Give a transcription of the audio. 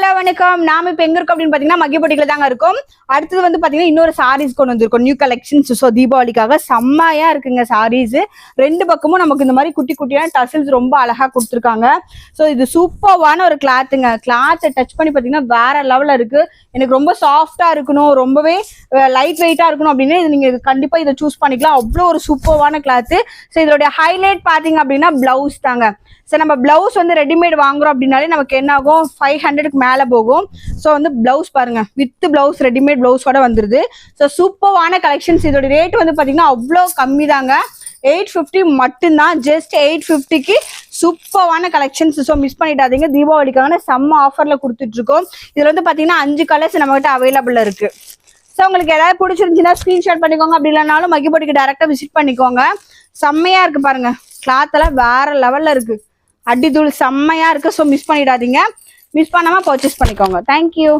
Hello வணக்கம். நாம இப்ப எங்க இருக்கோம் அப்படின்னு பாத்தீங்கன்னா மகிழ்பொட்டியில தாங்க இருக்கும். அடுத்தது வந்து பாத்தீங்கன்னா இன்னொரு சாரீஸ் கொண்டு வந்திருக்கோம், நியூ கலெக்ஷன்ஸ். ஸோ தீபாவளிக்காக செம்மையா இருக்குங்க சாரீஸ். ரெண்டு பக்கமும் நமக்கு இந்த மாதிரி குட்டி குட்டியான டசில்ஸ் ரொம்ப அழகா கொடுத்துருக்காங்க. ஸோ இது சூப்பர்வான ஒரு கிளாத்துங்க. கிளாத்தை டச் பண்ணி பாத்தீங்கன்னா வேற லெவல்ல இருக்கு. எனக்கு ரொம்ப சாஃப்டா இருக்கணும், ரொம்பவே லைட் வெயிட்டா இருக்கணும் அப்படின்னு நீங்க கண்டிப்பா இதை சூஸ் பண்ணிக்கலாம். அவ்வளோ ஒரு சூப்பர்வான கிளாத்து. ஸோ இதோட ஹைலைட் பாத்தீங்க அப்படின்னா பிளவுஸ் தாங்க. சரி, நம்ம பிளவுஸ் வந்து ரெடிமேட் வாங்குறோம் அப்படின்னாலே நமக்கு என்ன ஆகும், 500க்கு மேலே போகும். ஸோ வந்து பிளவுஸ் பாருங்க, வித் பிளவுஸ் ரெடிமேட் பிளவுஸோட வந்துருது. ஸோ சூப்பர்வான கலெக்ஷன்ஸ். இதோட ரேட் வந்து பார்த்தீங்கன்னா அவ்வளோ கம்மி தாங்க, 850 மட்டும்தான். ஜஸ்ட் 850க்கு சூப்பர்வான கலெக்ஷன்ஸ். ஸோ மிஸ் பண்ணிடாதீங்க, தீபாவளிக்கான செம்ம ஆஃபரில் கொடுத்துட்டு இருக்கோம். இதில் வந்து பார்த்தீங்கன்னா 5 கலர்ஸ் நம்மகிட்ட அவைலபிள் இருக்கு. ஸோ உங்களுக்கு ஏதாவது பிடிச்சிருந்துச்சுன்னா ஸ்க்ரீன்ஷாட் பண்ணிக்கோங்க. அப்படி இல்லைனாலும் மகிழ்பொட்டிக்கு டேரெக்டாக விசிட் பண்ணிக்கோங்க. செம்மையா இருக்கு பாருங்க, கிளாத் எல்லாம் வேற லெவல்ல இருக்கு, அடித்தூள் செம்மையா இருக்கு. ஸோ மிஸ் பண்ணிடாதீங்க, மிஸ் பண்ணாம பர்ச்சேஸ் பண்ணிக்கோங்க. தேங்க்யூ.